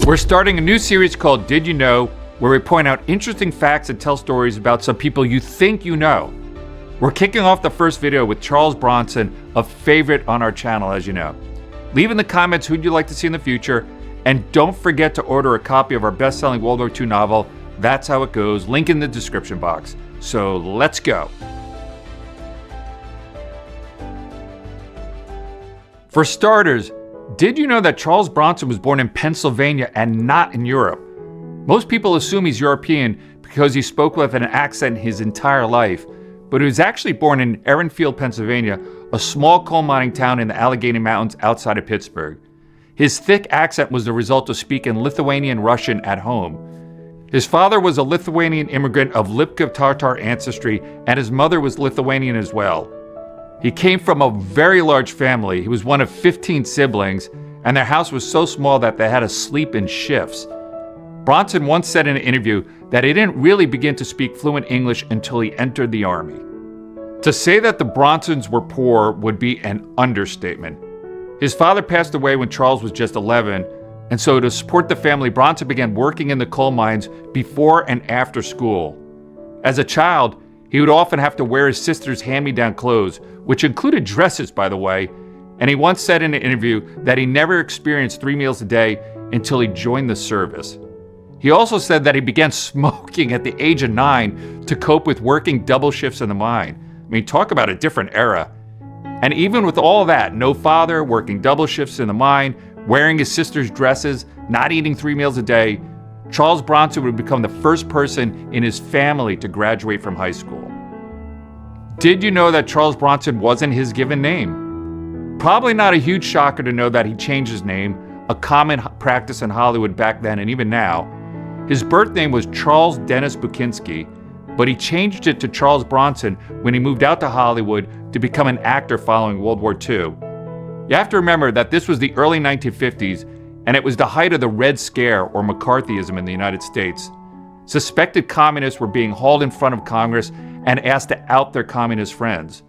We're starting a new series called Did You Know, where we point out interesting facts and tell stories about some people you think you know. We're kicking off the first video with Charles Bronson, a favorite on our channel, as you know. Leave in the comments who you'd like to see in the future, and don't forget to order a copy of our best-selling World War II novel, That's How It Goes, link in the description box. So let's go. For starters, did you know that Charles Bronson was born in Pennsylvania and not in Europe? Most people assume he's European because he spoke with an accent his entire life, but he was actually born in Erenfield, Pennsylvania, a small coal mining town in the Allegheny Mountains outside of Pittsburgh. His thick accent was the result of speaking Lithuanian Russian at home. His father was a Lithuanian immigrant of Lipka Tatar ancestry, and his mother was Lithuanian as well. He came from a very large family. He was one of 15 siblings, and their house was so small that they had to sleep in shifts. Bronson once said in an interview that he didn't really begin to speak fluent English until he entered the Army. To say that the Bronsons were poor would be an understatement. His father passed away when Charles was just 11, and so to support the family, Bronson began working in the coal mines before and after school. As a child, he would often have to wear his sister's hand-me-down clothes, which included dresses, by the way, and he once said in an interview that he never experienced 3 meals a day until he joined the service. He also said that he began smoking at the age of 9 to cope with working double shifts in the mine. I mean, talk about a different era. And even with all that, no father, working double shifts in the mine, wearing his sister's dresses, not eating 3 meals a day, Charles Bronson would become the first person in his family to graduate from high school. Did you know that Charles Bronson wasn't his given name? Probably not a huge shocker to know that he changed his name, a common practice in Hollywood back then and even now. His birth name was Charles Dennis Bukinski, but he changed it to Charles Bronson when he moved out to Hollywood to become an actor following World War II. You have to remember that this was the early 1950s, and it was the height of the Red Scare, or McCarthyism, in the United States. Suspected communists were being hauled in front of Congress and asked to out their communist friends.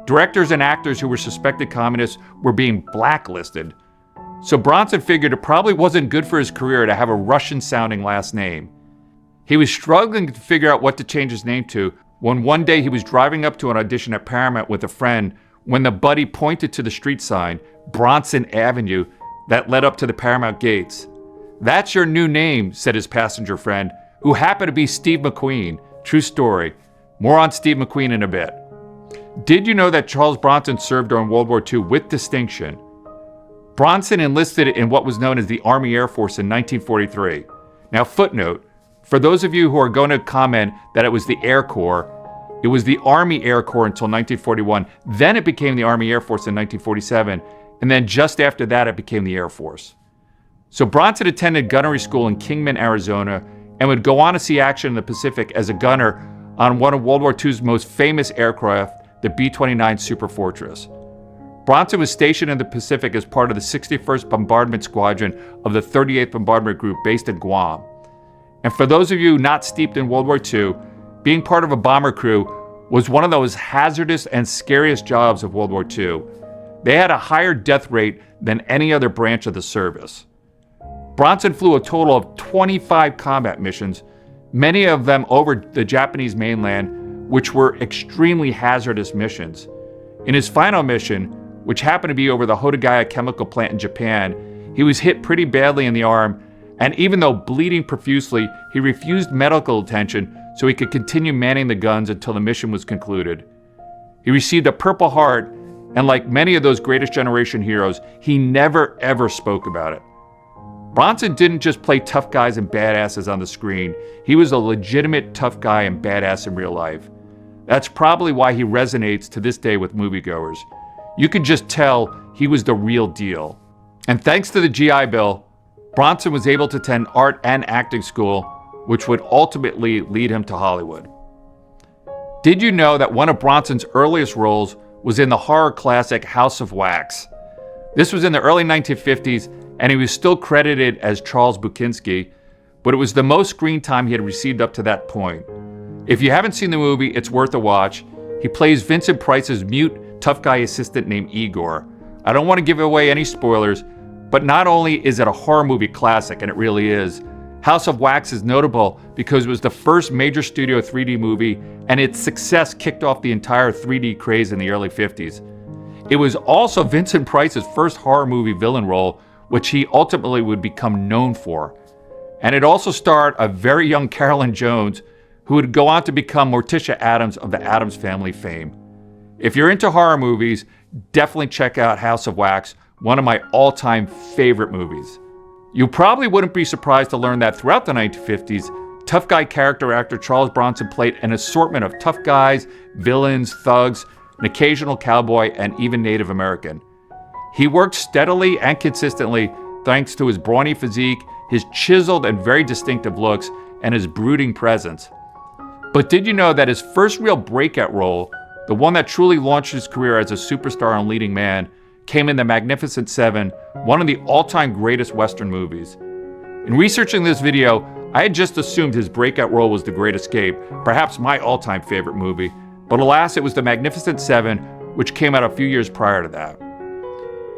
Directors and actors who were suspected communists were being blacklisted. So Bronson figured it probably wasn't good for his career to have a Russian-sounding last name. He was struggling to figure out what to change his name to when one day he was driving up to an audition at Paramount with a friend when the buddy pointed to the street sign, Bronson Avenue, that led up to the Paramount gates. "That's your new name," said his passenger friend, who happened to be Steve McQueen. True story. More on Steve McQueen in a bit. Did you know that Charles Bronson served during World War II with distinction? Bronson enlisted in what was known as the Army Air Force in 1943. Now, footnote, for those of you who are going to comment that it was the Air Corps, it was the Army Air Corps until 1941. Then it became the Army Air Force in 1947, and then just after that it became the Air Force. So Bronson attended gunnery school in Kingman, Arizona, and would go on to see action in the Pacific as a gunner on one of World War II's most famous aircraft, the B-29 Superfortress. Bronson was stationed in the Pacific as part of the 61st Bombardment Squadron of the 38th Bombardment Group based in Guam. And for those of you not steeped in World War II, being part of a bomber crew was one of those hazardous and scariest jobs of World War II. They had a higher death rate than any other branch of the service. Bronson flew a total of 25 combat missions, many of them over the Japanese mainland, which were extremely hazardous missions. In his final mission, which happened to be over the Hodagaya chemical plant in Japan, he was hit pretty badly in the arm, and even though bleeding profusely, he refused medical attention so he could continue manning the guns until the mission was concluded. He received a Purple Heart, and like many of those Greatest Generation heroes, he never ever spoke about it. Bronson didn't just play tough guys and badasses on the screen. He was a legitimate tough guy and badass in real life. That's probably why he resonates to this day with moviegoers. You could just tell he was the real deal. And thanks to the GI Bill, Bronson was able to attend art and acting school, which would ultimately lead him to Hollywood. Did you know that one of Bronson's earliest roles was in the horror classic House of Wax? This was in the early 1950s, and he was still credited as Charles Bukinski, but it was the most screen time he had received up to that point. If you haven't seen the movie, it's worth a watch. He plays Vincent Price's mute, tough guy assistant named Igor. I don't want to give away any spoilers, But not only is it a horror movie classic, and it really is, House of Wax is notable because it was the first major studio 3D movie, and its success kicked off the entire 3D craze in the early 50s. It was also Vincent Price's first horror movie villain role, which he ultimately would become known for. And it also starred a very young Carolyn Jones, who would go on to become Morticia Addams of the Addams Family fame. If you're into horror movies, definitely check out House of Wax, one of my all-time favorite movies. You probably wouldn't be surprised to learn that throughout the 1950s, tough guy character actor Charles Bronson played an assortment of tough guys, villains, thugs, an occasional cowboy, and even Native American. He worked steadily and consistently thanks to his brawny physique, his chiseled and very distinctive looks, and his brooding presence. But did you know that his first real breakout role, the one that truly launched his career as a superstar and leading man, came in The Magnificent Seven, one of the all-time greatest Western movies. In researching this video, I had just assumed his breakout role was The Great Escape, perhaps my all-time favorite movie, but alas, it was The Magnificent Seven, which came out a few years prior to that.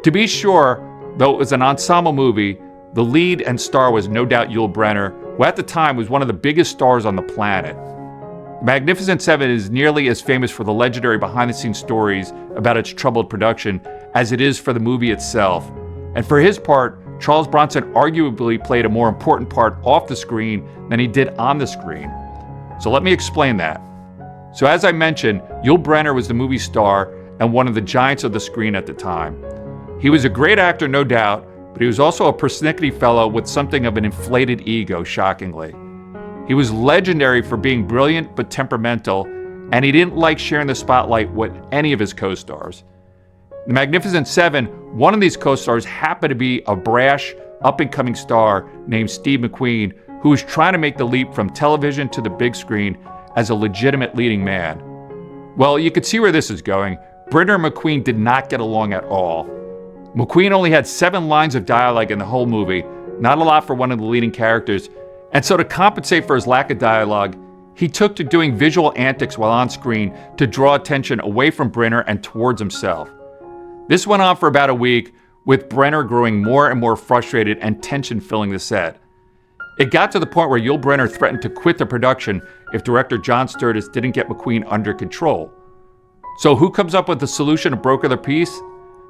To be sure, though it was an ensemble movie, the lead and star was no doubt Yul Brynner, who at the time was one of the biggest stars on the planet. The Magnificent Seven is nearly as famous for the legendary behind-the-scenes stories about its troubled production as it is for the movie itself. And for his part, Charles Bronson arguably played a more important part off the screen than he did on the screen. So let me explain that. So as I mentioned, Yul Brynner was the movie star and one of the giants of the screen at the time. He was a great actor, no doubt, but he was also a persnickety fellow with something of an inflated ego, shockingly. He was legendary for being brilliant but temperamental, and he didn't like sharing the spotlight with any of his co-stars. The Magnificent Seven, one of these co-stars happened to be a brash, up-and-coming star named Steve McQueen, who was trying to make the leap from television to the big screen as a legitimate leading man. Well, you could see where this is going. Brynner and McQueen did not get along at all. McQueen only had 7 lines of dialogue in the whole movie, not a lot for one of the leading characters, and so to compensate for his lack of dialogue, he took to doing visual antics while on screen to draw attention away from Brynner and towards himself. This went on for about a week, with Brynner growing more and more frustrated and tension filling the set. It got to the point where Yul Brynner threatened to quit the production if director John Sturges didn't get McQueen under control. So who comes up with the solution to broker the peace?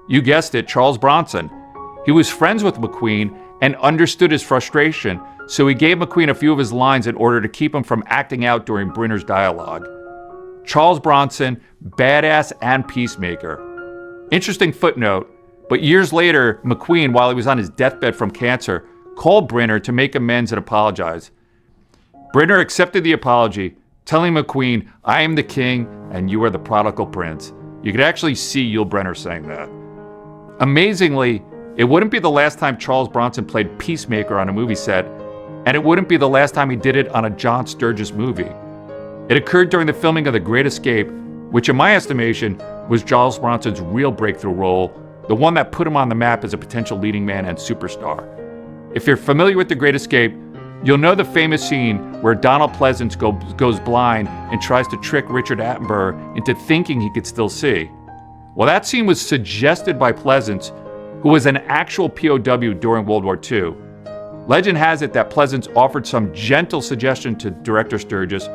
You guessed it, Charles Bronson. He was friends with McQueen and understood his frustration, so he gave McQueen a few of his lines in order to keep him from acting out during Brynner's dialogue. Charles Bronson, badass and peacemaker. Interesting footnote, but years later, McQueen, while he was on his deathbed from cancer, called Brynner to make amends and apologize. Brynner accepted the apology, telling McQueen, "I am the king and you are the prodigal prince." You could actually see Yul Brynner saying that. Amazingly, it wouldn't be the last time Charles Bronson played peacemaker on a movie set, and it wouldn't be the last time he did it on a John Sturges movie. It occurred during the filming of The Great Escape, which in my estimation was Charles Bronson's real breakthrough role, the one that put him on the map as a potential leading man and superstar. If you're familiar with The Great Escape, you'll know the famous scene where Donald Pleasence goes blind and tries to trick Richard Attenborough into thinking he could still see. Well, that scene was suggested by Pleasence, who was an actual POW during World War II. Legend has it that Pleasence offered some gentle suggestion to director Sturges,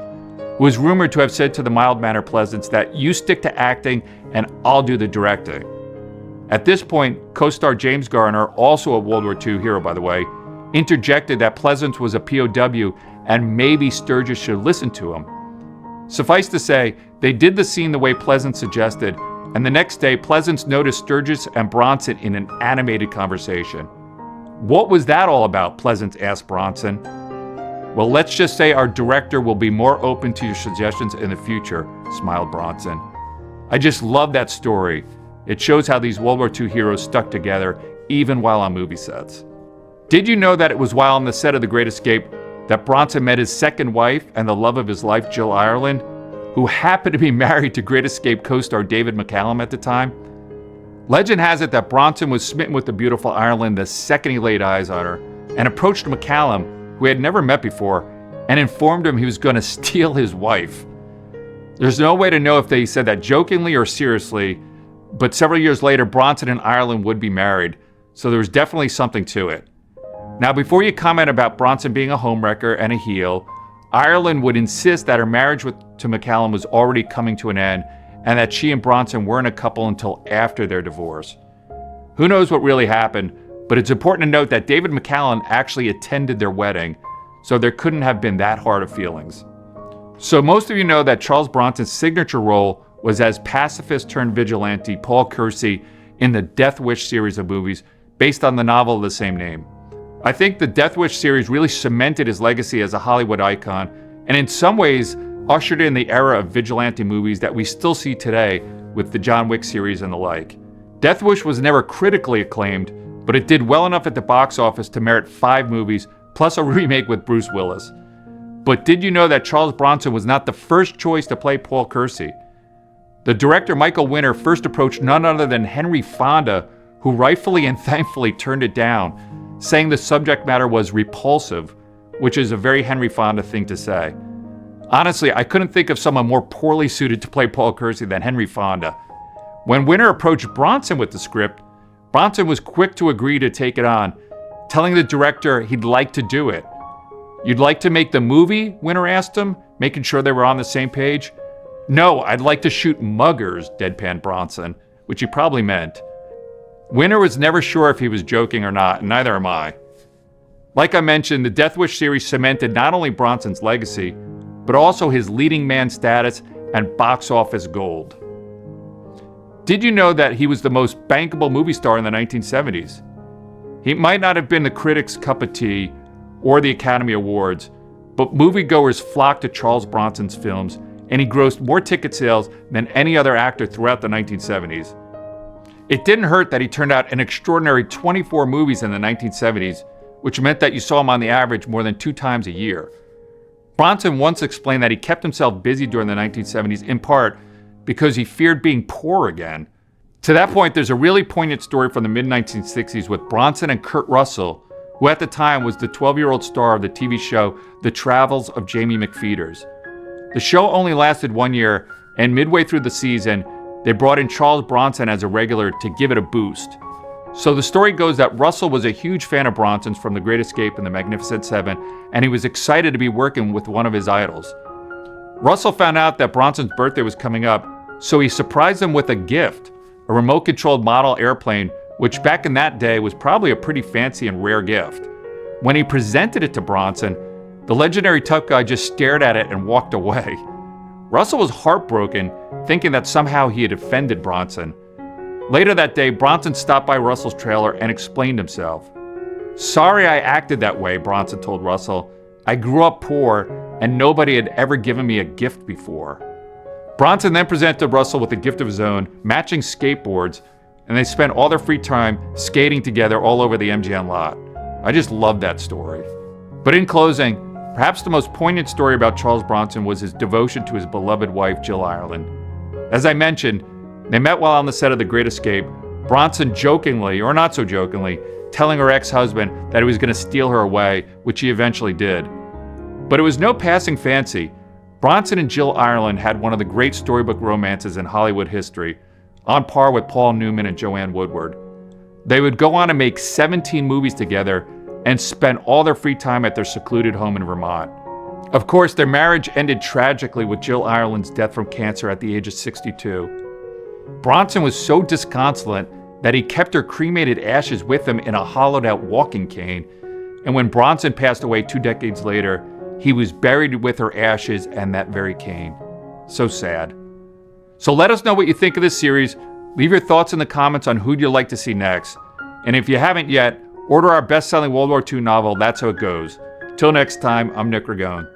who is rumored to have said to the mild-mannered Pleasence that you stick to acting and I'll do the directing. At this point, co-star James Garner, also a World War II hero by the way, interjected that Pleasence was a POW and maybe Sturges should listen to him. Suffice to say, they did the scene the way Pleasence suggested, and the next day Pleasence noticed Sturges and Bronson in an animated conversation. "What was that all about?" Pleasence asked Bronson. "Well, let's just say our director will be more open to your suggestions in the future," smiled Bronson. I just love that story. It shows how these World War II heroes stuck together even while on movie sets. Did you know that it was while on the set of The Great Escape that Bronson met his second wife and the love of his life, Jill Ireland, who happened to be married to Great Escape co-star David McCallum at the time? Legend has it that Bronson was smitten with the beautiful Ireland the second he laid eyes on her, and approached McCallum, who he had never met before, and informed him he was going to steal his wife. There's no way to know if they said that jokingly or seriously, but several years later, Bronson and Ireland would be married. so there was definitely something to it. Now, before you comment about Bronson being a homewrecker and a heel, Ireland would insist that her marriage to McCallum was already coming to an end and that she and Bronson weren't a couple until after their divorce. Who knows what really happened, but it's important to note that David McCallum actually attended their wedding, so there couldn't have been that hard of feelings. So most of you know that Charles Bronson's signature role was as pacifist turned vigilante Paul Kersey in the Death Wish series of movies based on the novel of the same name. I think the Death Wish series really cemented his legacy as a Hollywood icon, and in some ways ushered in the era of vigilante movies that we still see today with the John Wick series and the like. Death Wish was never critically acclaimed, but it did well enough at the box office to merit 5 movies, plus a remake with Bruce Willis. But did you know that Charles Bronson was not the first choice to play Paul Kersey? The director Michael Winner first approached none other than Henry Fonda, who rightfully and thankfully turned it down, saying the subject matter was repulsive, which is a very Henry Fonda thing to say. Honestly, I couldn't think of someone more poorly suited to play Paul Kersey than Henry Fonda. When Winner approached Bronson with the script, Bronson was quick to agree to take it on, telling the director he'd like to do it. "You'd like to make the movie?" Winner asked him, making sure they were on the same page. "No, I'd like to shoot muggers," deadpanned Bronson, which he probably meant. Winner was never sure if he was joking or not, and neither am I. Like I mentioned, the Death Wish series cemented not only Bronson's legacy, but also his leading man status and box office gold. Did you know that he was the most bankable movie star in the 1970s? He might not have been the critics' cup of tea or the Academy Awards, but moviegoers flocked to Charles Bronson's films, and he grossed more ticket sales than any other actor throughout the 1970s. It didn't hurt that he turned out an extraordinary 24 movies in the 1970s, which meant that you saw him on the average more than 2 times a year. Bronson once explained that he kept himself busy during the 1970s in part because he feared being poor again. To that point, there's a really poignant story from the mid-1960s with Bronson and Kurt Russell, who at the time was the 12-year-old star of the TV show The Travels of Jamie McPheeters. The show only lasted 1 year, and midway through the season, they brought in Charles Bronson as a regular to give it a boost. So the story goes that Russell was a huge fan of Bronson's from The Great Escape and The Magnificent Seven, and he was excited to be working with one of his idols. Russell found out that Bronson's birthday was coming up, so he surprised him with a gift, a remote-controlled model airplane, which back in that day was probably a pretty fancy and rare gift. When he presented it to Bronson, the legendary tough guy just stared at it and walked away. Russell was heartbroken, thinking that somehow he had offended Bronson. Later that day, Bronson stopped by Russell's trailer and explained himself. "Sorry I acted that way," Bronson told Russell. "I grew up poor, and nobody had ever given me a gift before." Bronson then presented Russell with a gift of his own, matching skateboards, and they spent all their free time skating together all over the MGM lot. I just love that story. But in closing, perhaps the most poignant story about Charles Bronson was his devotion to his beloved wife, Jill Ireland. As I mentioned, they met while on the set of The Great Escape, Bronson jokingly, or not so jokingly, telling her ex-husband that he was going to steal her away, which he eventually did. But it was no passing fancy. Bronson and Jill Ireland had one of the great storybook romances in Hollywood history, on par with Paul Newman and Joanne Woodward. They would go on to make 17 movies together and spent all their free time at their secluded home in Vermont. Of course, their marriage ended tragically with Jill Ireland's death from cancer at the age of 62. Bronson was so disconsolate that he kept her cremated ashes with him in a hollowed-out walking cane, and when Bronson passed away 2 decades later, he was buried with her ashes and that very cane. So sad. So let us know what you think of this series. Leave your thoughts in the comments on who you'd like to see next. And if you haven't yet, order our best-selling World War II novel, That's How It Goes. Till next time, I'm Nick Ragone.